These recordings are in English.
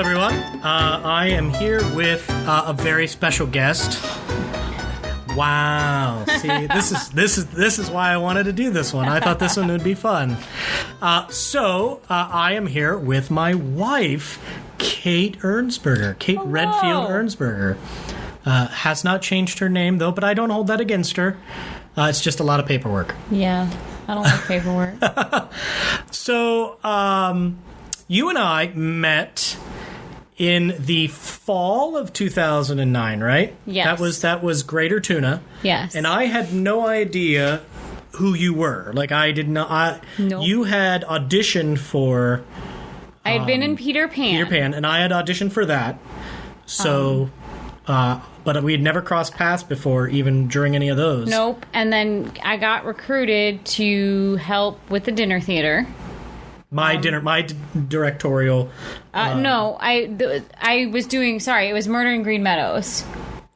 everyone. I am here with a very special guest. Wow! See, this is why I wanted to do this one. I thought this one would be fun. I am here with my wife, Kate Ernsberger. Kate Hello. Redfield Ernsberger has not changed her name though, but I don't hold that against her. It's just a lot of paperwork. Yeah, I don't like paperwork. So, you and I met in the fall of 2009, right? Yes. That was Greater Tuna. Yes. And I had no idea who you were. Like, I did not... Nope. You had auditioned for... I had been in Peter Pan. And I had auditioned for that. So... but we had never crossed paths before, even during any of those. Nope. And then I got recruited to help with the dinner theater. My directorial... No, I was doing... Sorry, it was Murder in Green Meadows.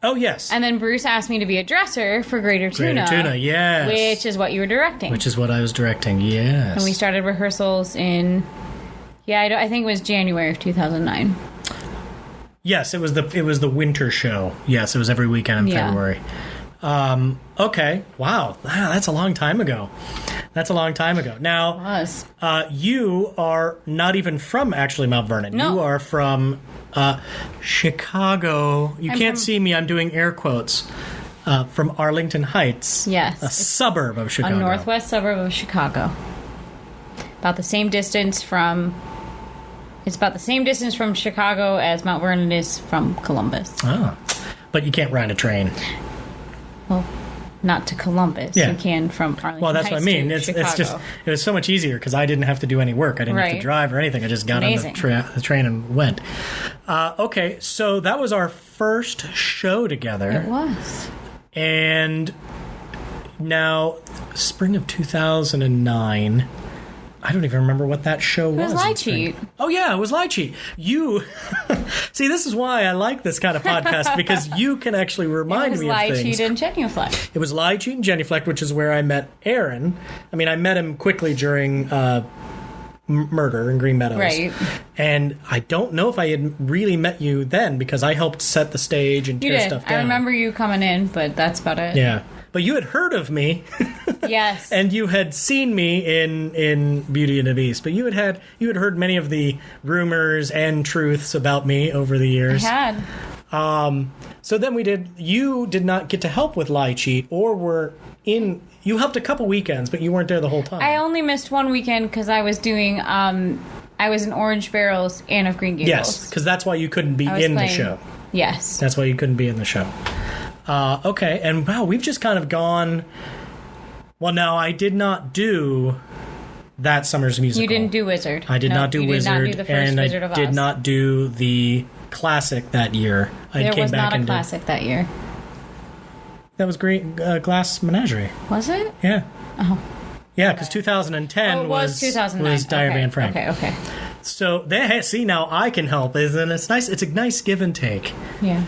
Oh, yes. And then Bruce asked me to be a dresser for Greater Tuna. Greater Tuna, yes. Which is what you were directing. Which is what I was directing, yes. And we started rehearsals in... Yeah, I think it was January of 2009. Yes, it was the winter show. Yes, it was every weekend in February. Okay. Wow, that's a long time ago. Now, It was. you are not even from actually Mount Vernon. No. You are from Chicago. You can't see me. I'm doing air quotes. From Arlington Heights. Yes. A suburb of Chicago. A northwest suburb of Chicago. About the same distance from... It's about the same distance from Chicago as Mount Vernon is from Columbus. Oh. But you can't ride a train. Well, not to Columbus. Yeah. You can from Arlington Well, that's Heights what I mean. to It's Chicago. just, it was so much easier because I didn't have to do any work. I didn't have to Right. drive or anything. I just got Amazing. on the train and went. Okay, so that was our first show together. It was. And now, spring of 2009... I don't even remember what that show was. It was Lie in spring. Cheat. Oh, yeah, it was Lie Cheat. You... See, this is why I like this kind of podcast, because you can actually remind me of Lie things. Cheat and Genuflect. It was Lie Cheat and Genuflect, which is where I met Aaron. I mean, I met him quickly during Murder in Green Meadows. Right. And I don't know if I had really met you then, because I helped set the stage and You tear did. stuff down. I remember you coming in, but that's about it. Yeah. But you had heard of me. Yes. And you had seen me in Beauty and the Beast, but you had heard many of the rumors and truths about me over the years. I had. So then you did not get to help with Lie Cheat, or were in. You helped a couple weekends, but you weren't there the whole time. I only missed one weekend because I was doing. I was in Orange Barrel's Anne of Green Gables. Yes, because that's why you couldn't be in the show. Yes. That's why you couldn't be in the show. Okay, and wow, we've just kind of gone. Well, now I did not do that summer's musical. You didn't do Wizard. I did not do you Wizard, did not do the first and Wizard of I did Oz. not do the classic that year. There was not a classic that year. That was great. Glass Menagerie. Was it? Yeah. Oh. Yeah, because 2010 Oh, it was 2009. was Diary okay. Van Frank. Okay. So see, now I can help, isn't it? It's nice. It's a nice give and take. Yeah.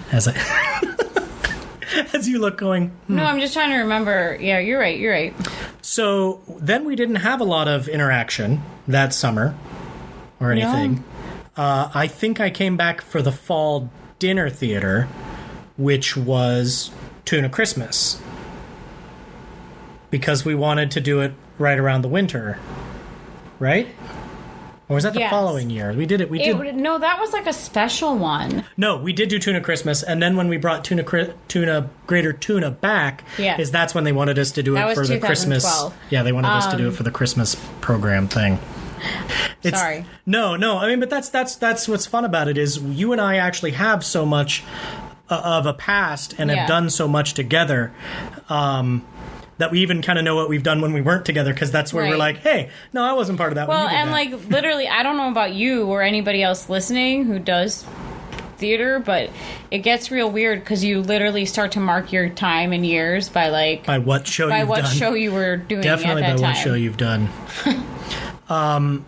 As you look going. No, I'm just trying to remember. Yeah, you're right. So then we didn't have a lot of interaction that summer or anything. No. I think I came back for the fall dinner theater, which was Tuna Christmas, because we wanted to do it right around the winter, right? Or was that the Yes. following year? We did. No, that was like a special one. No, we did do Tuna Christmas, and then when we brought Greater Tuna back, Yes. that's when they wanted us to do That it for was the Christmas. 2012. Yeah, they wanted us to do it for the Christmas program thing. Sorry. No. I mean, but that's what's fun about it is you and I actually have so much of a past and have done so much together. That we even kind of know what we've done when we weren't together, because that's where we're Right. like, hey, no, I wasn't part of that. Well, when you did and that. like literally, I don't know about you or anybody else listening who does theater, but it gets real weird because you literally start to mark your time and years by what show by you've what done. show you were doing Definitely at that by time. what show you've done.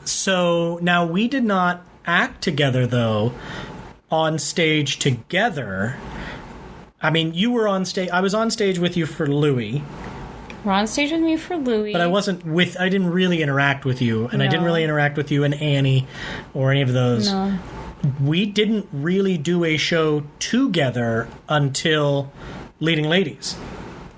So now we did not act together though on stage together. I mean, you were on stage. I was on stage with you for Louis. Were on stage with me for Louis. But I didn't really interact with you, and I didn't No. really interact with you and Annie or any of those. No. we didn't really do a show together until Leading Ladies.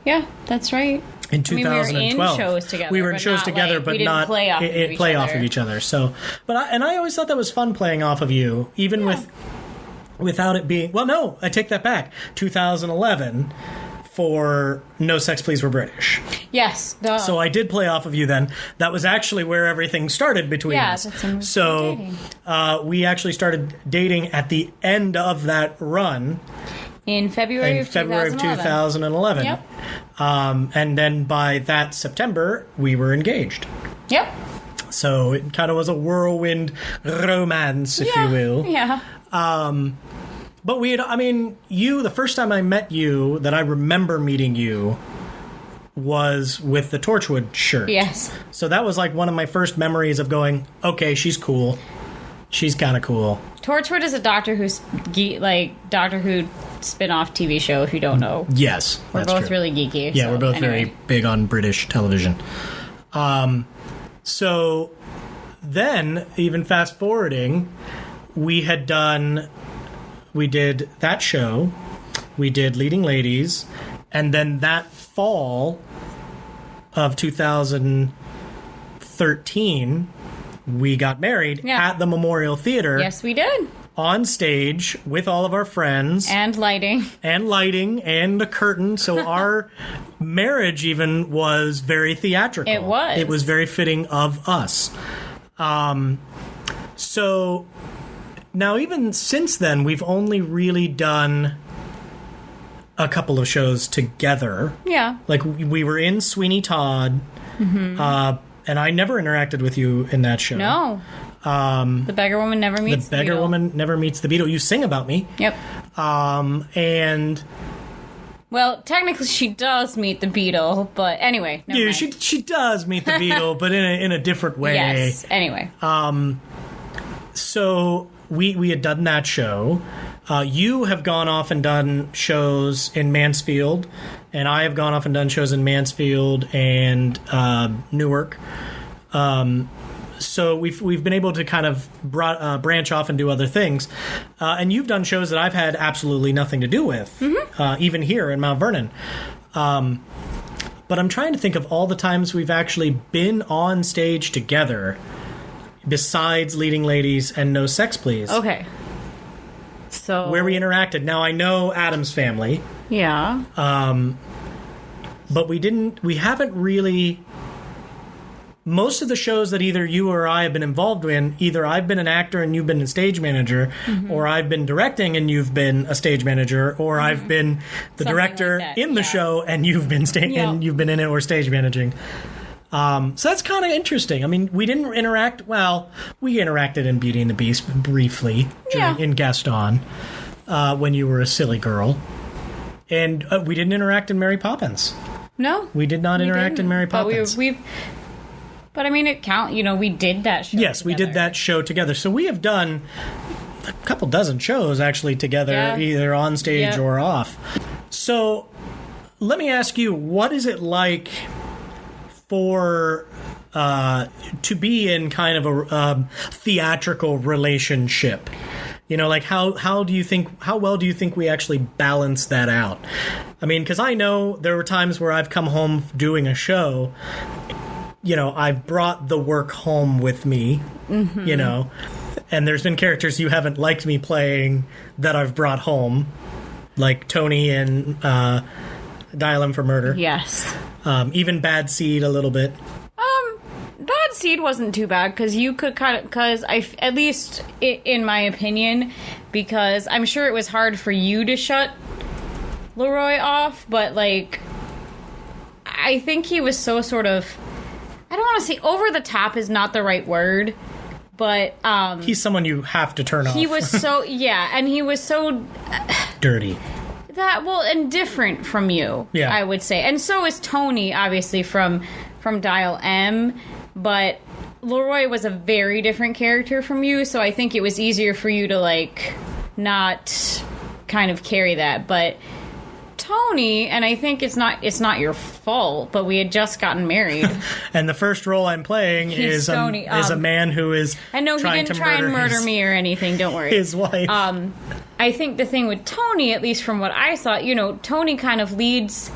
Yeah, that's right. In 2012, we were in shows together. We were in shows together, but not play off of each other. So, I always thought that was fun playing off of you, even without it being. Well, no, I take that back. 2011 for No Sex Please We're British. Yes. So I did play off of you then. That was actually where everything started between us. So we actually started dating at the end of that run. In February of 2011. Yep. And then by that September, we were engaged. Yep. So it kind of was a whirlwind romance, if you will. Yeah. But the first time I met you, that I remember meeting you, was with the Torchwood shirt. Yes. So that was like one of my first memories of going, okay, she's cool. She's kind of cool. Torchwood is a Doctor Who spin-off TV show, if you don't know. Yes, we're both really geeky. Yeah, we're both very big on British television. So then, even fast forwarding, we did that show, we did Leading Ladies, and then that fall of 2013, we got married at the Memorial Theater. Yes, we did. On stage with all of our friends. And lighting. And a curtain. So our marriage even was very theatrical. It was. It was very fitting of us. So now even since then, we've only really done a couple of shows together. Yeah. Like we were in Sweeney Todd. Mm-hmm. And I never interacted with you in that show. No. The Beggar Woman never meets the Beetle. The Beggar Woman never meets the Beetle. You sing about me. Yep. And... Well, technically she does meet the Beetle, but anyway. Yeah, she does meet the Beetle, but in a different way. Yes, anyway. So we had done that show. You have gone off and done shows in Mansfield, and I have gone off and done shows in Mansfield and Newark. So we've been able to kind of branch off and do other things. And you've done shows that I've had absolutely nothing to do with, even here in Mount Vernon. But I'm trying to think of all the times we've actually been on stage together, besides Leading Ladies and No Sex Please. Okay. So where we interacted. Now I know Adam's Family. Yeah. But we haven't really. Most of the shows that either you or I have been involved in, either I've been an actor and you've been a stage manager, or I've been directing and you've been a stage manager, or I've been the director in the show and you've been and you've been in it or stage managing. So that's kind of interesting. I mean, we didn't interact. Well, we interacted in Beauty and the Beast briefly in Gaston when you were a silly girl, and we didn't interact in Mary Poppins. No, we did not interact in Mary Poppins. But I mean, it count. We did that show. Yes, we did that show together. So we have done a couple dozen shows actually together, either on stage or off. So let me ask you, what is it like for to be in kind of a theatrical relationship? Like how well do you think we actually balance that out? I mean, because I know there were times where I've come home doing a show, I've brought the work home with me, and there's been characters you haven't liked me playing that I've brought home, like Tony and Dial M for Murder. Yes. Even Bad Seed a little bit. Bad Seed wasn't too bad because you could at least in my opinion, because I'm sure it was hard for you to shut Leroy off, but I think he was so sort of, I don't want to say over the top is not the right word, but he's someone you have to turn off. He was so and he was so dirty. And different from you, I would say. And so is Tony, obviously, from Dial M, but Leroy was a very different character from you, so I think it was easier for you to, not kind of carry that. But Tony, and I think it's not your fault, but we had just gotten married. And the first role I'm playing is a man who is and no, he didn't try and murder me or anything, don't worry. His wife. I think the thing with Tony, at least from what I saw, Tony kind of leads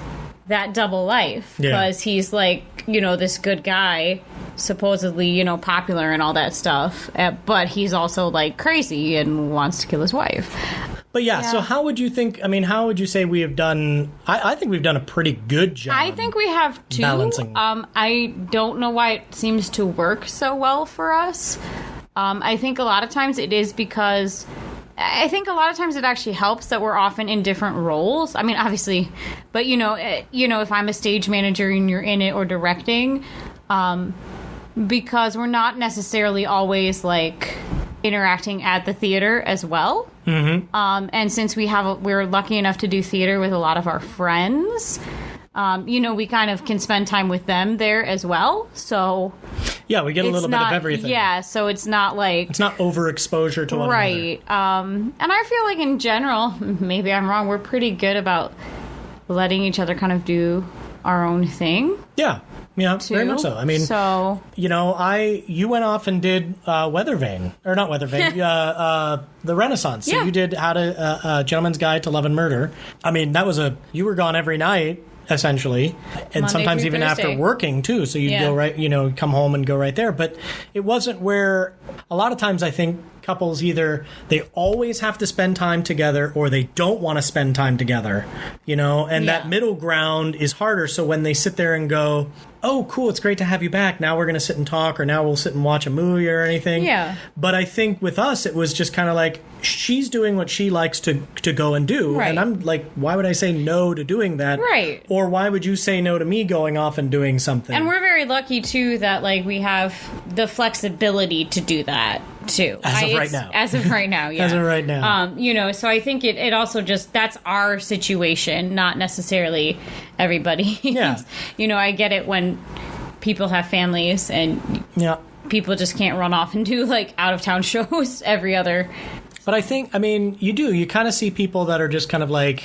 that double life because he's like, this good guy, supposedly, popular and all that stuff, but he's also like crazy and wants to kill his wife. But so how would you say we have done, I think we've done a pretty good job. I think we have too. Balancing. I don't know why it seems to work so well for us. I think a lot of times it is because I think a lot of times it actually helps that we're often in different roles. I mean, obviously, but if I'm a stage manager and you're in it or directing, because we're not necessarily always like interacting at the theater as well. Mm-hmm. And since we're lucky enough to do theater with a lot of our friends, we kind of can spend time with them there as well. So yeah, we get a little bit of everything. Yeah, so it's not like it's not overexposure to one another. Right. And I feel like in general, maybe I'm wrong, we're pretty good about letting each other kind of do our own thing. Yeah. Yeah, too. Very much so. I mean, you went off and did Weather Vane, or not Weather Vane, the Renaissance. So you did a Gentleman's Guide to Love and Murder. I mean, you were gone every night, essentially, and Monday sometimes even Thursday. after working too. So you'd go right, come home and go right there. But it wasn't where a lot of times I think couples either they always have to spend time together or they don't want to spend time together, and that middle ground is harder. So when they sit there and go, oh, cool, it's great to have you back. Now we're going to sit and talk, or now we'll sit and watch a movie or anything. Yeah. But I think with us, it was just kind of like, she's doing what she likes to go and do. Right. And I'm like, why would I say no to doing that? Right. Or why would you say no to me going off and doing something? And we're very lucky, too, that, like, we have the flexibility to do that, too. As of right now. As of right now, yeah. As of right now. So I think it also just, that's our situation, not necessarily everybody. Yeah. I get it when people have families and people just can't run off and do, like, out-of-town shows every other. But I think, you kind of see people that are just kind of like,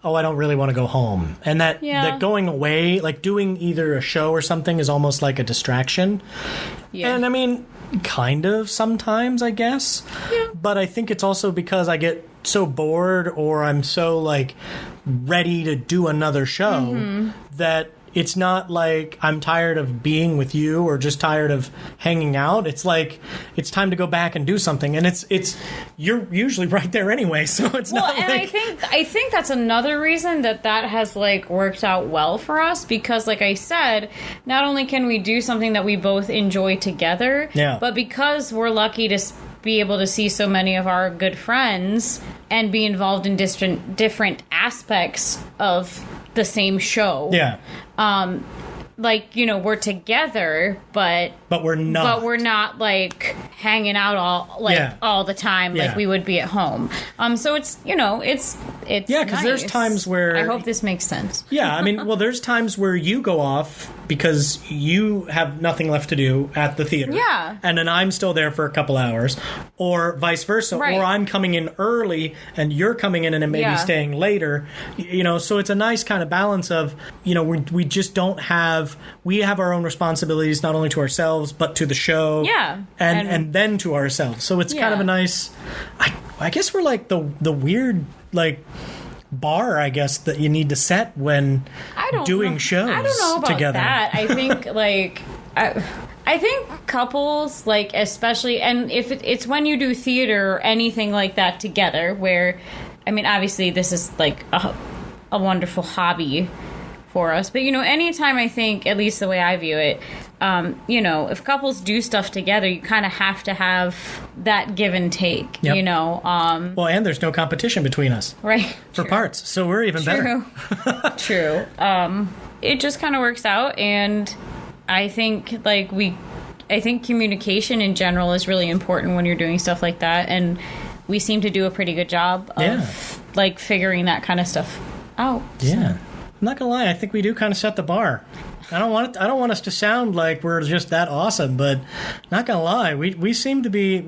oh, I don't really want to go home. And that going away, like doing either a show or something is almost like a distraction. Yeah. And kind of sometimes, I guess. Yeah. But I think it's also because I get so bored or I'm so like ready to do another show that it's not like I'm tired of being with you or just tired of hanging out. It's like it's time to go back and do something, and it's you're usually right there anyway. So it's not. And like... I think that's another reason that has like worked out well for us because, like I said, not only can we do something that we both enjoy together, but because we're lucky to be able to see so many of our good friends and be involved in different aspects of the same show. Yeah. We're together, but we're not. But we're not like hanging out all the time like we would be at home. So it's it's because nice. There's times where I hope this makes sense. Yeah, there's times where you go off because you have nothing left to do at the theater. Yeah. And then I'm still there for a couple hours, or vice versa, right. or I'm coming in early and you're coming in and maybe staying later. So it's a nice kind of balance of we just don't have. We have our own responsibilities, not only to ourselves, but to the show. Yeah. And then to ourselves. So it's kind of a nice... I guess we're like the weird, like, bar, I guess, that you need to set when doing shows together. I don't know about that. I think, like... I think couples, like, especially... And if it's when you do theater or anything like that together, where... obviously, this is, like, a wonderful hobby for us. But, anytime I think, at least the way I view it, if couples do stuff together, you kind of have to have that give and take, Well, and there's no competition between us. Right. For parts. So we're even better. True. It just kind of works out. And I think, I think communication in general is really important when you're doing stuff like that. And we seem to do a pretty good job of, figuring that kind of stuff out. Yeah. not gonna lie, I think we do kind of set the bar. I don't want us to sound like we're just that awesome, but not gonna lie, we seem to be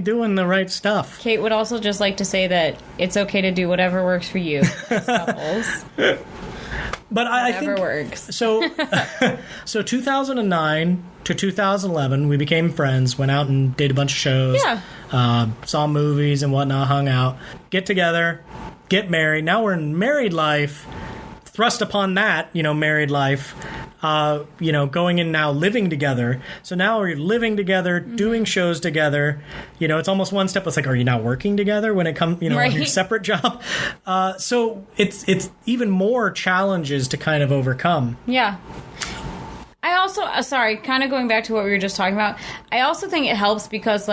doing the right stuff. Kate would also just like to say that it's okay to do whatever works for you as couples. But I think works. So 2009 to 2011, we became friends, went out and did a bunch of shows, saw movies and whatnot, hung out, get together, get married. Now we're in married life. Thrust upon that, married life, going in now living together. So now we're living together, doing shows together. It's almost one step. It's like, are you now working together when it comes, on your separate job? So it's even more challenges to kind of overcome. Yeah. I also, kind of going back to what we were just talking about, I also think it helps because,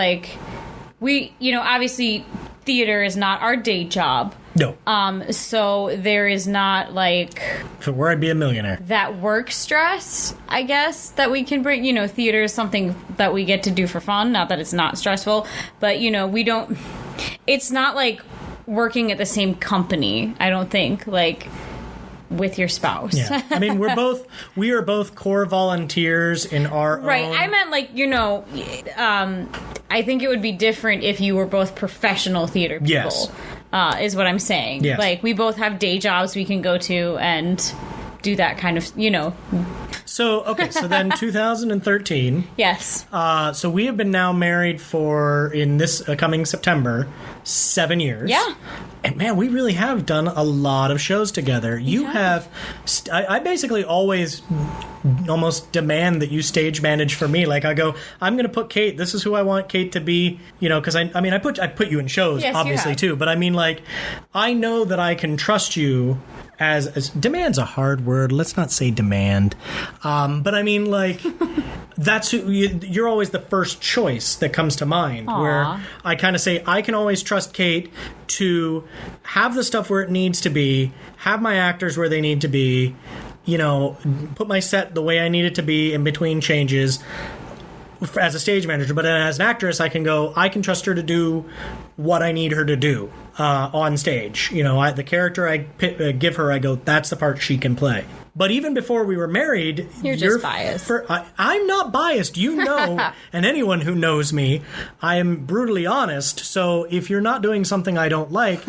we, obviously theater is not our day job. No. So there is not for where I'd be a millionaire. That work stress, I guess, that we can bring. Theater is something that we get to do for fun. Not that it's not stressful, but we don't. It's not like working at the same company. I don't think with your spouse. Yeah. I mean, we are both core volunteers in our own. Right. I meant I think it would be different if you were both professional theater people. Yes. Is what I'm saying. Yes. We both have day jobs we can go to and do that kind of, So then 2013. Yes. So we have been now married for, in this coming September, 7 years. Yeah. And man, we really have done a lot of shows together. You have, I basically always almost demand that you stage manage for me. I go, I'm going to put Kate, this is who I want Kate to be, because I put you in shows, yes, obviously, too. But I mean, I know that I can trust you as demand's a hard word. Let's not say demand. But I mean, that's who you're always the first choice that comes to mind. Aww. Where I kind of say, I can always trust Kate to have the stuff where it needs to be, have my actors where they need to be, put my set the way I need it to be in between changes as a stage manager. But then as an actress, I can trust her to do what I need her to do on stage. The character I give her, I go, that's the part she can play. But even before we were married, you're just biased. I'm not biased. And anyone who knows me, I am brutally honest. So if you're not doing something I don't like,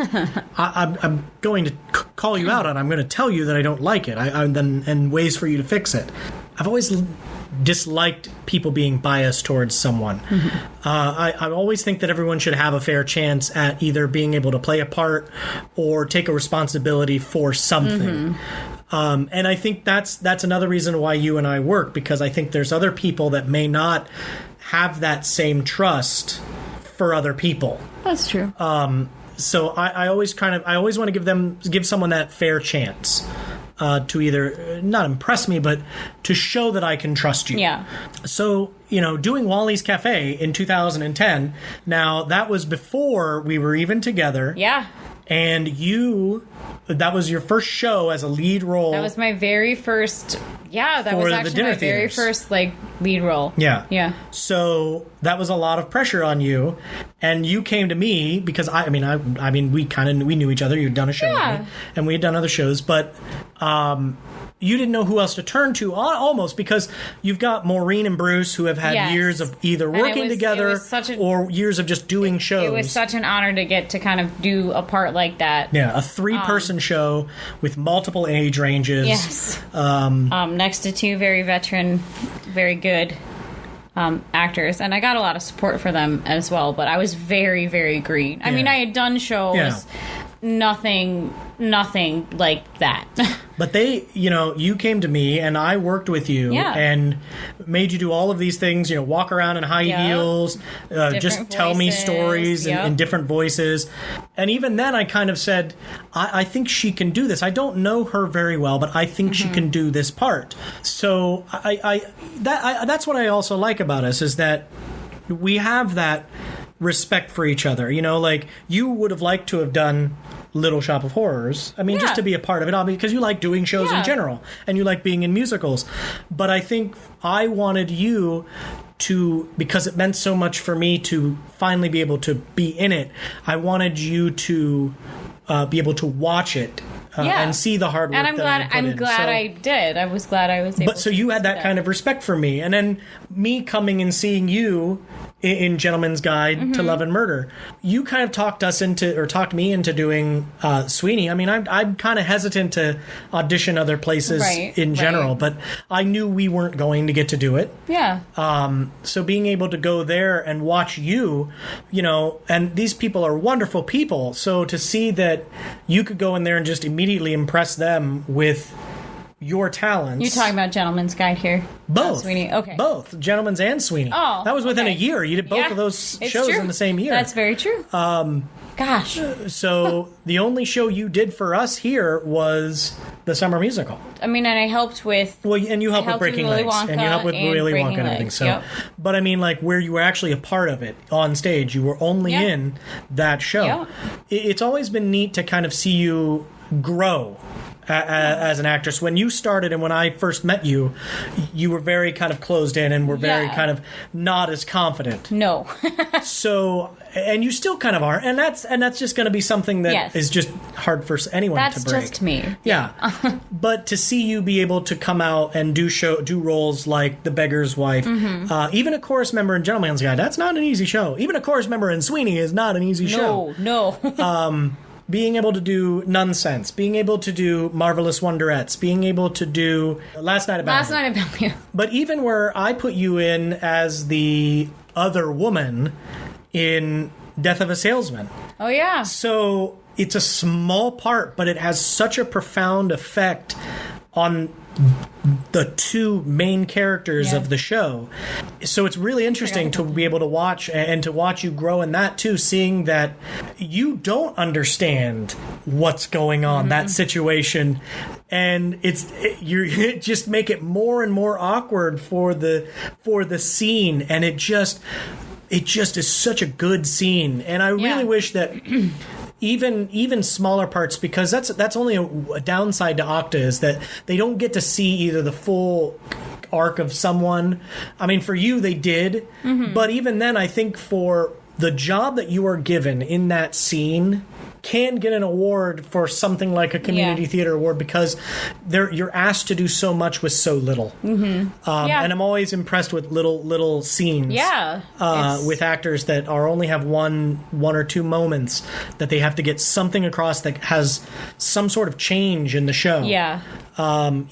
I'm going to call you out on. I'm going to tell you that I don't like it. And ways for you to fix it. I've always disliked people being biased towards someone. Mm-hmm. I always think that everyone should have a fair chance at either being able to play a part or take a responsibility for something. Mm-hmm. And I think that's another reason why you and I work, because I think there's other people that may not have that same trust for other people. That's true. So I always want to give someone that fair chance. To either not impress me, but to show that I can trust you. Yeah. So, doing Wally's Cafe in 2010, now that was before we were even together. Yeah. And that was your first show as a lead role. That was my very first, that was actually my very first, lead role. Yeah. Yeah. So that was a lot of pressure on you. And you came to me because, we knew each other. You'd done a show with me, and we had done other shows, but you didn't know who else to turn to, almost, because you've got Maureen and Bruce, who have had years of either working together or years of just doing shows. It was such an honor to get to kind of do a part like that. Yeah, a 3-person show with multiple age ranges. Yes. Next to 2 very veteran, very good actors. And I got a lot of support for them as well, but I was very, very green. I mean, I had done shows, nothing like that. But you came to me and I worked with you and made you do all of these things, walk around in high heels, just tell me stories in different voices. And even then I kind of said, I think she can do this. I don't know her very well, but I think she can do this part. So that's what I also like about us, is that we have that respect for each other. You would have liked to have done Little Shop of Horrors. Just to be a part of it, because you like doing shows in general, and you like being in musicals. But I think I wanted you to, because it meant so much for me to finally be able to be in it, I wanted you to be able to watch it and see the hard work. And I'm glad I did. I was glad I was able. But so you had that kind of respect for me, and then me coming and seeing you in Gentleman's Guide to Love and Murder, you kind of talked me into doing Sweeney. I mean, I'm kind of hesitant to audition other places in general, but I knew we weren't going to get to do it. Yeah. So being able to go there and watch you, and these people are wonderful people. So to see that you could go in there and just immediately impress them with your talents. You're talking about Gentleman's Guide here? Both. Sweeney? Okay. Both. Gentleman's and Sweeney. Oh, that was within a year. You did both of those shows in the same year. That's very true. Gosh. So the only show you did for us here was the summer musical. I mean, and I helped with... Well, and you helped with Breaking Legs. And you helped with Willy Wonka and everything. So, but I mean, like, where you were actually a part of it on stage, you were only in that show. Yeah. It's always been neat to kind of see you grow as an actress. When you started and when I first met you, you were very kind of closed in and were very kind of not as confident. No. So, and you still kind of are, and that's just going to be something that is just hard for anyone to break. That's just me. Yeah. But to see you be able to come out and do roles like The Beggar's Wife, even a chorus member in Gentleman's Guide, that's not an easy show. Even a chorus member in Sweeney is not an easy show. No. Being able to do Nonsense, being able to do Marvelous Wonderettes, being able to do Last Night at Bellevue. But even where I put you in as the other woman in Death of a Salesman. Oh, yeah. So it's a small part, but it has such a profound effect on the two main characters of the show. So it's really interesting to be able to watch and to watch you grow in that too, seeing that you don't understand what's going on, that situation, and you just make it more and more awkward for the scene, and it just is such a good scene. And I really wish that even smaller parts, because that's only a downside to Octa, is that they don't get to see either the full arc of someone. I mean, for you they did, but even then, I think for the job that you are given in that scene can get an award for something like a community theater award, because you're asked to do so much with so little. And I'm always impressed with little scenes. With actors that only have one or two moments that they have to get something across that has some sort of change in the show. And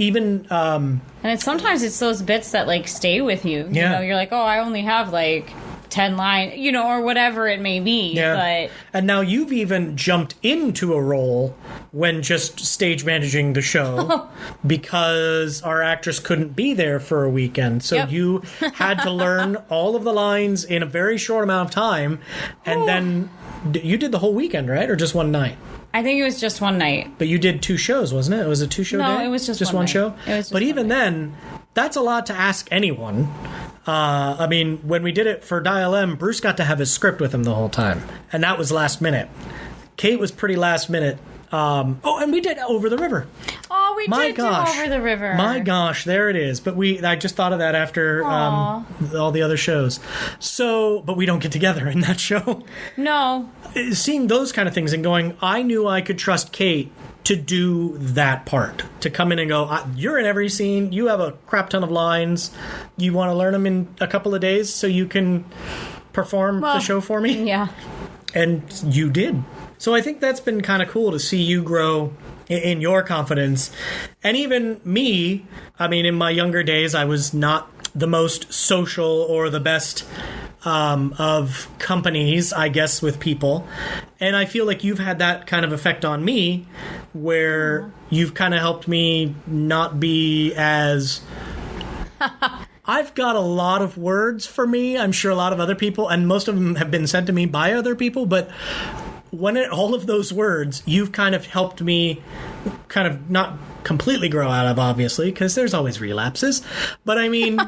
sometimes it's those bits that like stay with you. You know, you're like, oh, I only have like 10 lines, or whatever it may be. But and now you've even jumped into a role when just stage managing the show because our actress couldn't be there for a weekend. So you had to learn all of the lines in a very short amount of time, and then you did the whole weekend, right? Or just one night? I think it was just one night. But you did 2 shows, wasn't it? It was a 2-show day? No, it was just one night. show? It was just but even then, that's a lot to ask anyone. I mean, when we did it for Dial M, Bruce got to have his script with him the whole time. And that was last minute. Kate was pretty last minute. And we did Over the River. Oh, we did do Over the River. My gosh, there it is. But I just thought of that after all the other shows. So, but we don't get together in that show. No. Seeing those kind of things and going, I knew I could trust Kate to do that part, to come in and go, you're in every scene, you have a crap ton of lines, you want to learn them in a couple of days so you can perform the show for me? Yeah. And you did. So I think that's been kind of cool to see you grow in your confidence. And even me, I mean, in my younger days, I was not the most social or the best of companies, I guess, with people. And I feel like you've had that kind of effect on me, where you've kind of helped me not be as... I've got a lot of words for me. I'm sure a lot of other people, and most of them have been sent to me by other people, but all of those words, you've kind of helped me kind of not completely grow out of, obviously, because there's always relapses. But I mean,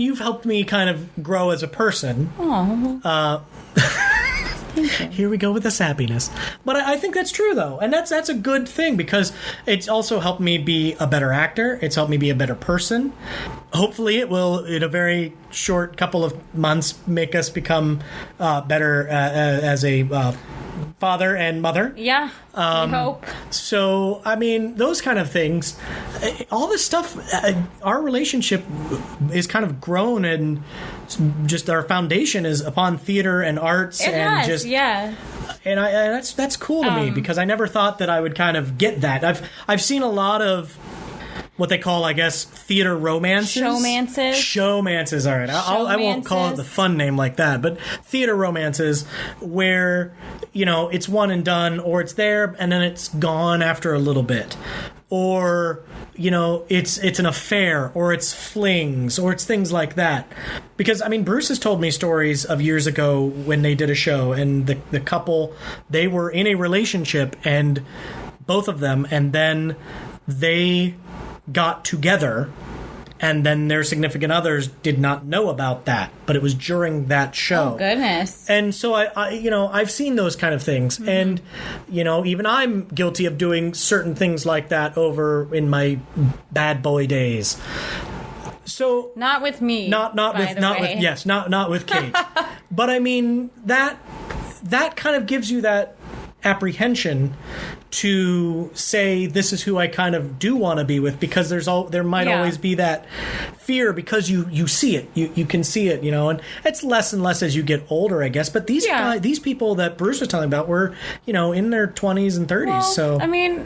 you've helped me kind of grow as a person. Here we go with the sappiness. But I think that's true, though. And that's a good thing, because it's also helped me be a better actor. It's helped me be a better person. Hopefully it will, in a very short couple of months, make us become better as a father and mother. Yeah, I hope. So, I mean, those kind of things, all this stuff, our relationship is kind of grown, and just our foundation is upon theater and arts. It and has, just, yeah. And that's cool to me, because I never thought that I would kind of get that. I've seen a lot of what they call, I guess, theater romances. Showmances, all right. I won't call it the fun name like that, but theater romances where, it's one and done, or it's there and then it's gone after a little bit. Or, it's an affair, or it's flings, or it's things like that. Because, I mean, Bruce has told me stories of years ago when they did a show, and the couple, they were in a relationship, and both of them, and then they got together, and then their significant others did not know about that, but it was during that show. Oh, goodness. And so I've seen those kind of things. Mm-hmm. And, even I'm guilty of doing certain things like that over in my bad boy days. So not with me. Not with Kate. But I mean, that kind of gives you that apprehension to say, this is who I kind of do want to be with, because there might always be that fear, because you see it, you can see it, and it's less and less as you get older, I guess. But these people that Bruce was telling about were, in their 20s and 30s. Well, so I mean,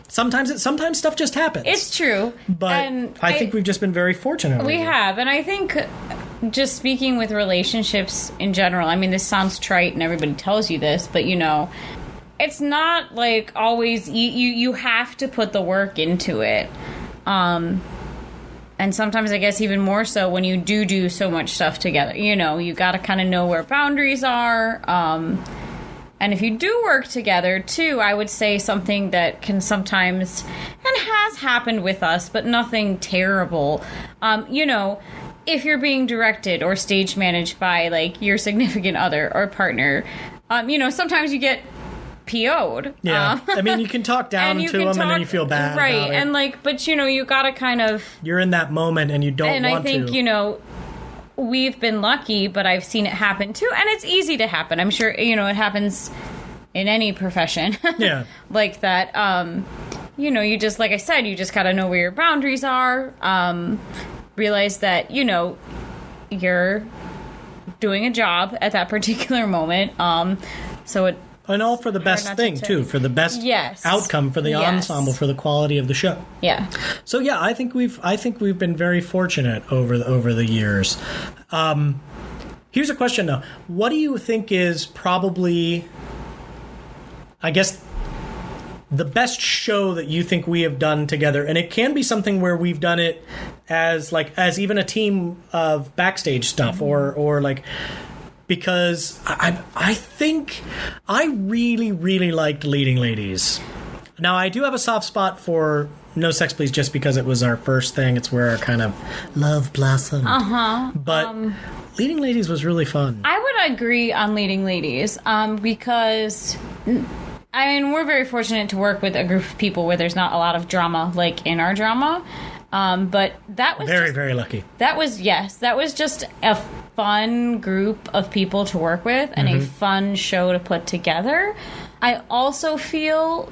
sometimes stuff just happens. It's true, but and I think we've just been very fortunate. We have, and I think, just speaking with relationships in general, I mean, this sounds trite and everybody tells you this, but it's not like always you have to put the work into it. And sometimes I guess even more so when you do so much stuff together. You got to kind of know where boundaries are. And if you do work together too, I would say something that can sometimes, and has happened with us, but nothing terrible. If you're being directed or stage managed by like your significant other or partner, sometimes you get PO'd. Yeah. I mean, you can talk down to them and then you feel bad. Right. About it. And but you gotta kind of. You're in that moment and you don't want to. And I think, we've been lucky, but I've seen it happen too. And it's easy to happen. I'm sure, it happens in any profession. Yeah. Like that. You just, like I said, you just gotta know where your boundaries are. Realize that, you're doing a job at that particular moment. So it. And all for the best thing, too, for the best outcome for the ensemble, for the quality of the show. Yeah. So yeah, I think we've been very fortunate over the years. Here's a question though: what do you think is probably, I guess, the best show that you think we have done together? And it can be something where we've done it as even a team of backstage stuff, or like. Because I think I really, really liked Leading Ladies. Now, I do have a soft spot for No Sex Please just because it was our first thing. It's where our kind of love blossomed. Uh-huh. But Leading Ladies was really fun. I would agree on Leading Ladies because, we're very fortunate to work with a group of people where there's not a lot of drama, like in our drama. But that was very, very lucky. That was just a fun group of people to work with and a fun show to put together. I also feel,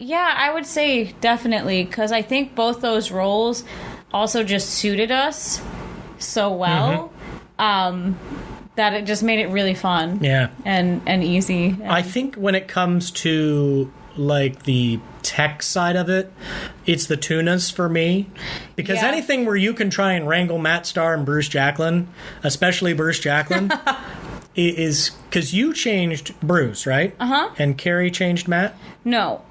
I would say definitely, because I think both those roles also just suited us so well that it just made it really fun. Yeah. And easy. And I think when it comes to like the tech side of it, it's the tunas for me, because anything where you can try and wrangle Matt Starr and Bruce Jacklin, especially Bruce Jacklin, is because you changed Bruce, right? And Carrie changed Matt. No,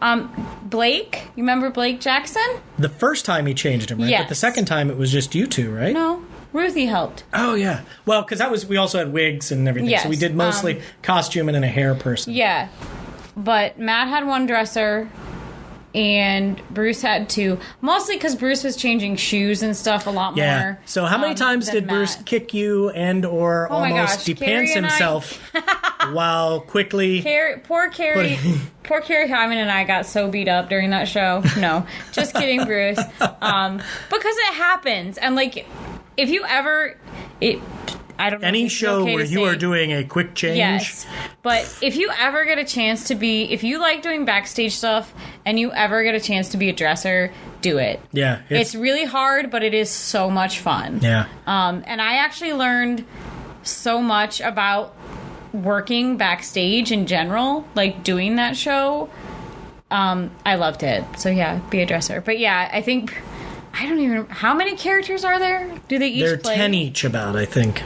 Blake. You remember Blake Jackson? The first time he changed him, right? Yes. But the second time it was just you two, right? No, Ruthie helped. Oh yeah, well, because we also had wigs and everything, so we did mostly costume and then a hair person. Yeah. But Matt had one dresser, and Bruce had two. Mostly because Bruce was changing shoes and stuff a lot more. So how many times did Bruce kick you and or almost depants himself while quickly... Poor Carrie Hyman and I got so beat up during that show. No, just kidding, Bruce. Because it happens. And, like, if you ever... I don't know. Any if this is show okay where to you say. are doing a quick change. Yes. But if you ever get a chance to be, if you like doing backstage stuff and you ever get a chance to be a dresser, do it. Yeah. It's really hard, but it is so much fun. Yeah. And I actually learned so much about working backstage in general, like doing that show. I loved it. So yeah, be a dresser. But yeah, I think, I don't even, how many characters are there? Do they each They're play? 10 each about, I think.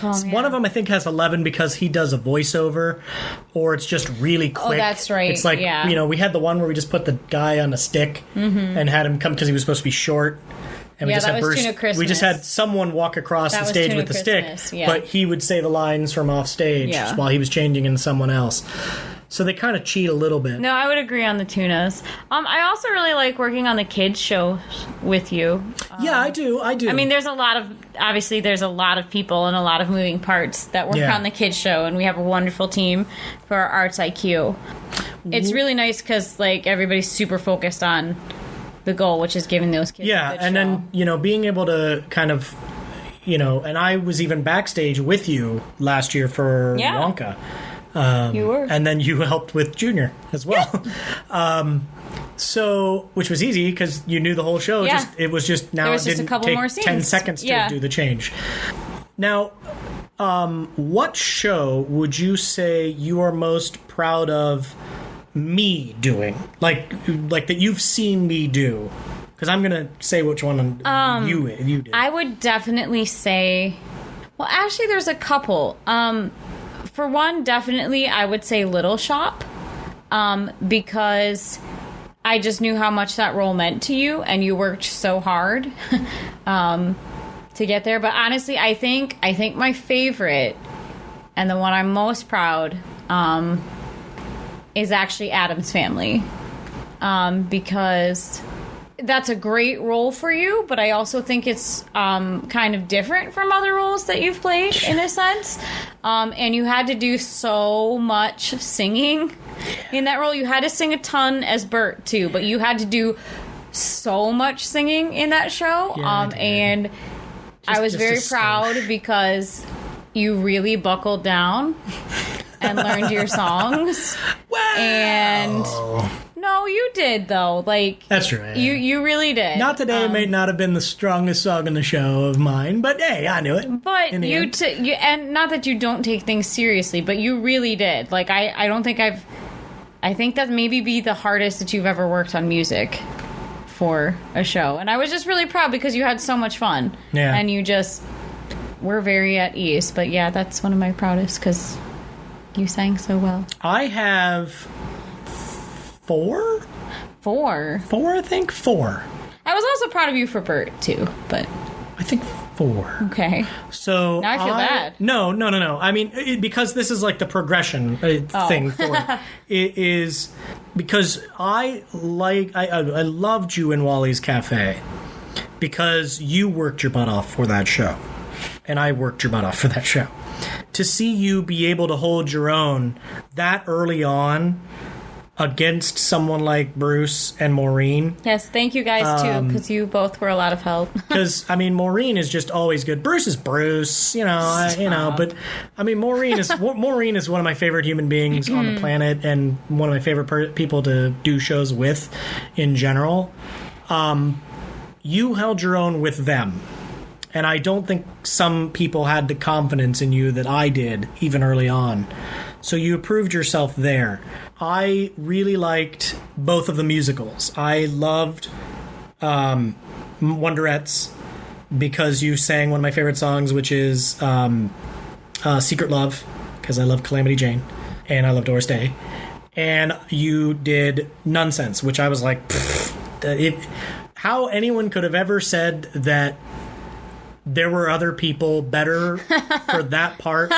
Oh, One of them, I think, has 11 because he does a voiceover, or it's just really quick. Oh, that's right. It's like, yeah. you know, we had the one where we just put the guy on a stick and had him come because he was supposed to be short. And we Yeah, just that had was Bruce, Tuna Christmas. we just had someone walk across That the was stage Tuna with the Christmas, stick, yeah. but he would say the lines from off stage Yeah. while he was changing into someone else. So they kind of cheat a little bit. No, I would agree on the tunas. I also really like working on the kids show with you. Yeah, I do. I mean, There's a lot of people and a lot of moving parts that work Yeah. on the kids show, and we have a wonderful team for our Arts IQ. It's really nice because like everybody's super focused on the goal, which is giving those kids a good and show. then, you know, being able to kind of, you know, and I was even backstage with you last year for Yeah. Wonka. You were. And then you helped with Junior as well. So, which was easy because you knew the whole show. Yeah. It was just now There was it just a didn't couple take more 10 scenes. seconds to Yeah. do the change. Now, what show would you say you are most proud of me doing? Like that you've seen me do? Because I'm going to say which one you did. I would definitely say, well, actually, there's a couple. For one, definitely, I would say Little Shop, because I just knew how much that role meant to you, and you worked so hard to get there. But honestly, I think my favorite, and the one I'm most proud, is actually Addams Family, because that's a great role for you, but I also think it's kind of different from other roles that you've played in a sense. And you had to do so much singing in that role. You had to sing a ton as Bert too, but you had to do so much singing in that show. Yeah, and I was just very a skosh. proud because you really buckled down and learned your songs. And no, you did though. Like That's right. You really did. Not today may not have been the strongest song in the show of mine, but hey, I knew it. But in the you, end. you, and not that you don't take things seriously, but you really did. Like I don't think I think that maybe be the hardest that you've ever worked on music for a show, and I was just really proud because you had so much fun. Yeah. And you just were very at ease. But yeah, that's one of my proudest because you sang so well. I have four, I think. Four. I was also proud of you for Bert too, but I think four. okay. So Now I feel bad. No. I mean, because this is like the progression thing for it. It is because I loved you in Wally's Cafe because you worked your butt off for that show, and I worked your butt off for that show. To see you be able to hold your own that early on against someone like Bruce and Maureen. Yes, thank you guys too, because you both were a lot of help. Because I mean, Maureen is just always good. Bruce is Bruce, but I mean, Maureen is one of my favorite human beings on the planet, and one of my favorite people to do shows with, in general. You held your own with them, and I don't think some people had the confidence in you that I did, even early on. So you proved yourself there. I really liked both of the musicals. I loved Wonderettes because you sang one of my favorite songs, which is Secret Love, because I love Calamity Jane and I love Doris Day. And you did Nonsense, which I was like, how anyone could have ever said that there were other people better for that part.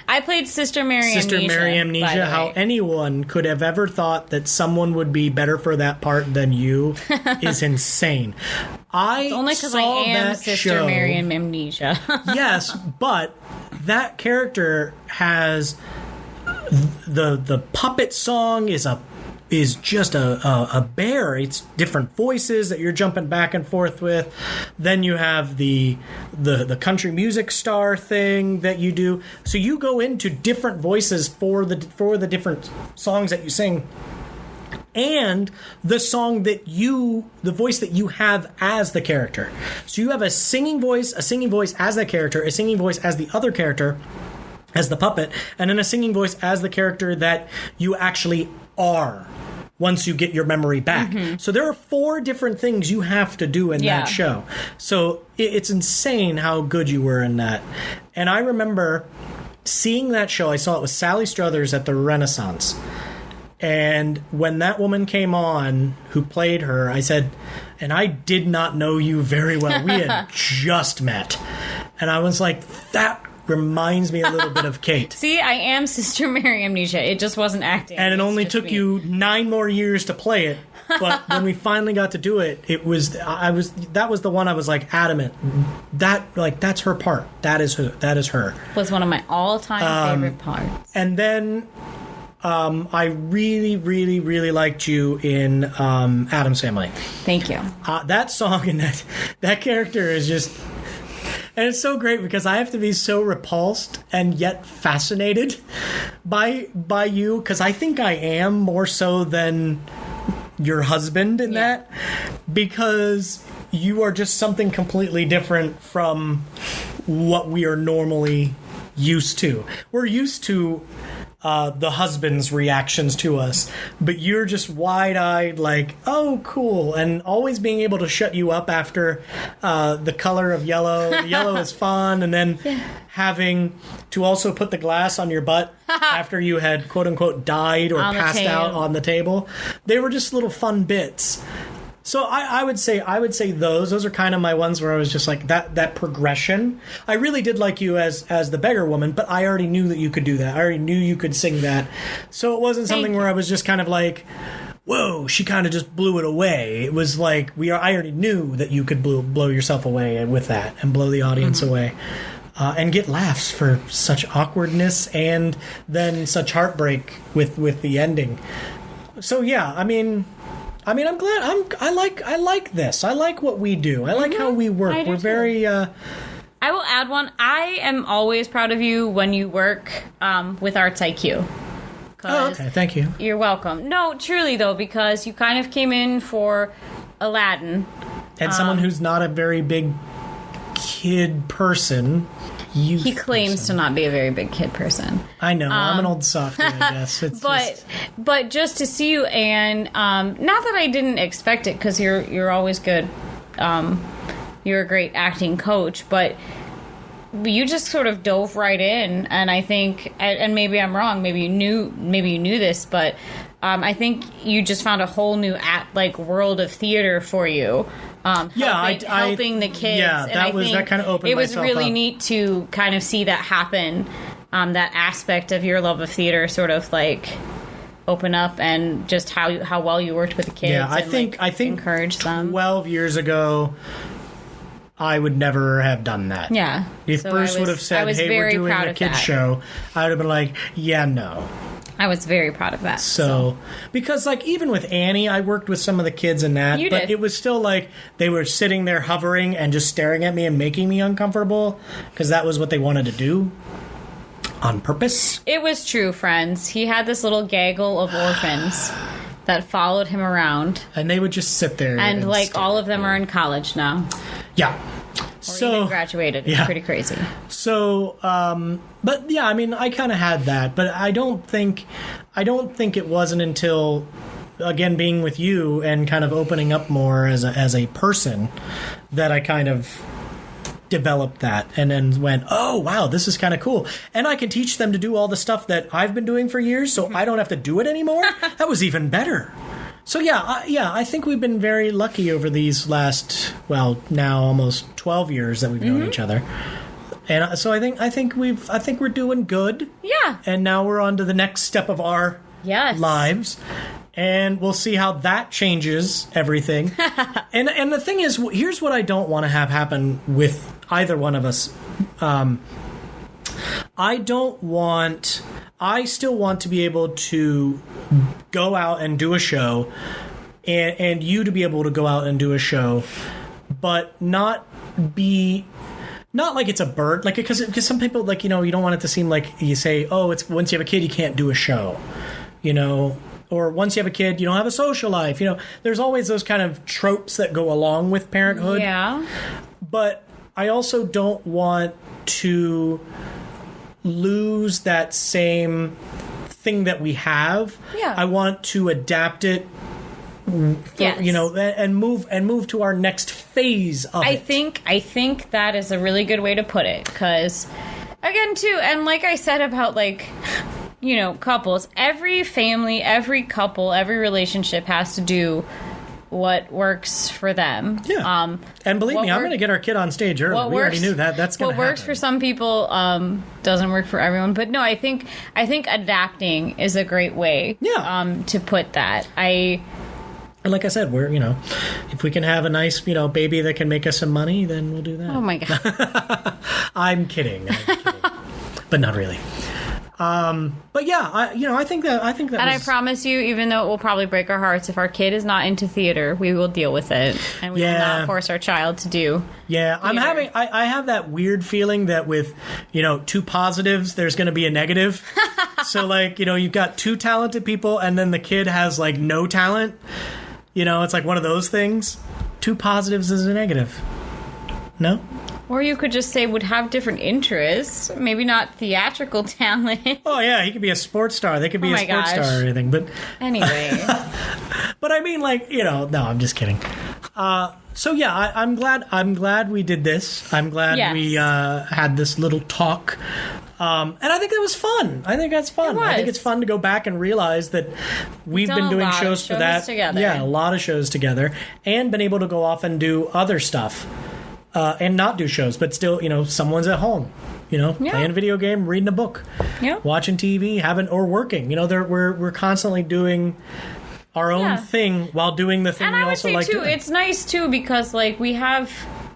I played Sister Mary Sister Amnesia. Mary by Amnesia. the How way. anyone could have ever thought that someone would be better for that part than you is insane. Only because I am Sister Mary Amnesia. Yes, but that character has the puppet song is is just a bear. It's different voices that you're jumping back and forth with. Then you have the country music star thing that you do. So you go into different voices for the different songs that you sing. And the voice that you have as the character. So you have a singing voice as that character, a singing voice as the other character, as the puppet, and then a singing voice as the character that you actually are once you get your memory back. Mm-hmm. So there are 4 different things you have to do in that show. So it's insane how good you were in that. And I remember seeing that show. I saw it with Sally Struthers at the Renaissance. And when that woman came on who played her, I said, and I did not know you very well. We had just met. And I was like, that reminds me a little bit of Kate. See, I am Sister Mary Amnesia. It just wasn't acting. And it only took you 9 more years to play it. But when we finally got to do it, that was the one I was like adamant. That's her part. That is her. Was one of my all-time favorite parts. And then I really, really, really liked you in Addams Family. Thank you. That song and that character is just... And it's so great because I have to be so repulsed and yet fascinated by you, because I think I am more so than your husband in that, because you are just something completely different from what we are normally used to. We're used to the husband's reactions to us, but you're just wide-eyed like, oh, cool, and always being able to shut you up after the color of yellow. The yellow is fun, and then having to also put the glass on your butt after you had quote-unquote died or passed out on the table. They were just little fun bits. So I would say those are kind of my ones where I was just like that progression. I really did like you as the beggar woman, but I already knew that you could do that. I already knew you could sing that. So it wasn't something where I was just kind of like, whoa, she kind of just blew it away. It was like I already knew that you could blow yourself away with that and blow the audience away. And get laughs for such awkwardness and then such heartbreak with the ending. So yeah, I mean, I'm glad. I like this. I like what we do. I like how we work. We're very. I will add one. I am always proud of you when you work with Arts IQ. Oh, okay. Thank you. You're welcome. No, truly though, because you kind of came in for Aladdin, and someone who's not a very big kid person. He claims to not be a very big kid person. I know. I'm an old softie, I guess. But just to see you, and not that I didn't expect it, because you're always good. You're a great acting coach, but you just sort of dove right in, and I think, and maybe I'm wrong. Maybe you knew this, but I think you just found a whole new world of theater for you. Helping the kids. Yeah, that kind of opened. It was myself really up. Neat to kind of see that happen. That aspect of your love of theater sort of like open up, and just how well you worked with the kids. Yeah, I think encourage them. 12 years ago, I would never have done that. Yeah. If Bruce would have said, "Hey, we're doing a kids show," I would have been like, "Yeah, no." I was very proud of that. So, because even with Annie, I worked with some of the kids in that, but it was still like they were sitting there hovering and just staring at me and making me uncomfortable, because that was what they wanted to do on purpose. It was true, friends. He had this little gaggle of orphans that followed him around. And they would just sit there. And all of them are in college now. Yeah. Or even graduated. It's pretty crazy. So, but yeah, I mean, I kind of had that, but I don't think it wasn't until, again, being with you and kind of opening up more as a person that I kind of developed that, and then went, oh wow, this is kind of cool, and I can teach them to do all the stuff that I've been doing for years, so I don't have to do it anymore. That was even better. So I think we've been very lucky over these last, now almost 12 years that we've known each other, and so I think we're doing good. Yeah. And now we're on to the next step of our lives, and we'll see how that changes everything. and the thing is, here's what I don't want to have happen with either one of us. I still want to be able to go out and do a show, and you to be able to go out and do a show, but not like it's a bird, like, because some people, like, you know, you don't want it to seem like you say, oh, it's once you have a kid you can't do a show, you know, or once you have a kid you don't have a social life, you know. There's always those kind of tropes that go along with parenthood. Yeah. But I also don't want to lose that same thing that we have. Yeah. I want to adapt it, you know, and move to our next phase of it. I think that is a really good way to put it, because again too, and like I said about, like, you know, couples, every family, every couple, every relationship has to do what works for them. Yeah. And believe me, I'm going to get our kid on stage early. We already knew that. That's going to happen. What works for some people doesn't work for everyone. But no, I think adapting is a great way to put that. And like I said, we're, you know, if we can have a nice, you know, baby that can make us some money, then we'll do that. Oh my God. I'm kidding. But not really. But yeah, I think that. And I promise you, even though it will probably break our hearts, if our kid is not into theater, we will deal with it, and we will not force our child to do. Yeah, theater. I have that weird feeling that with, you know, two positives, there's going to be a negative. So, like, you know, you've got two talented people, and then the kid has, like, no talent. You know, it's like one of those things. Two positives is a negative. No? Or you could just say would have different interests. Maybe not theatrical talent. Oh, yeah, he could be a sports star. They could be a sports star or anything. But anyway. But I mean, like, you know, no, I'm just kidding. So, yeah, I'm glad we did this. I'm glad we had this little talk. And I think that was fun. I think that's fun. I think it's fun to go back and realize that we've been doing shows for that. Together. Yeah, a lot of shows together. And been able to go off and do other stuff. And not do shows, but still, you know, someone's at home, you know, playing a video game, reading a book, watching TV, or working. You know, we're constantly doing our own thing while doing the thing we also like doing. It's nice, too, because, like, we have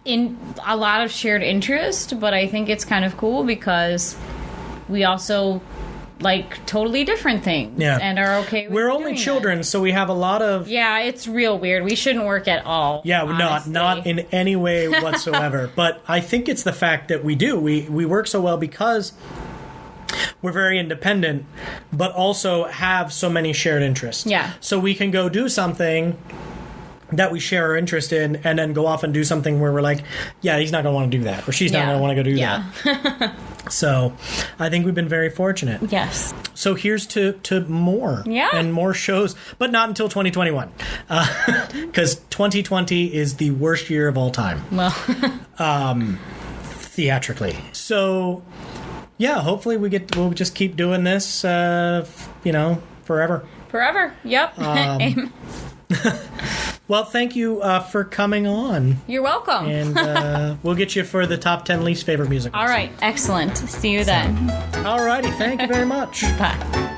a lot of shared interest, but I think it's kind of cool because we also like totally different things and are okay with we're only children, so we have a lot of... Yeah, it's real weird. We shouldn't work at all. Yeah, not in any way whatsoever. But I think it's the fact that we do. We work so well because we're very independent, but also have so many shared interests. Yeah. So we can go do something that we share our interest in and then go off and do something where we're like, yeah, he's not going to want to do that, or she's not going to want to go do that. So I think we've been very fortunate. Yes. So here's to more and more shows, but not until 2021, because 2020 is the worst year of all time. Well, theatrically. So yeah, hopefully we'll just keep doing this, you know, forever. Forever. Yep. Well, thank you for coming on. You're welcome. And we'll get you for the top 10 least favorite musicals. All right. Excellent. See you then. All righty. Thank you very much. Bye.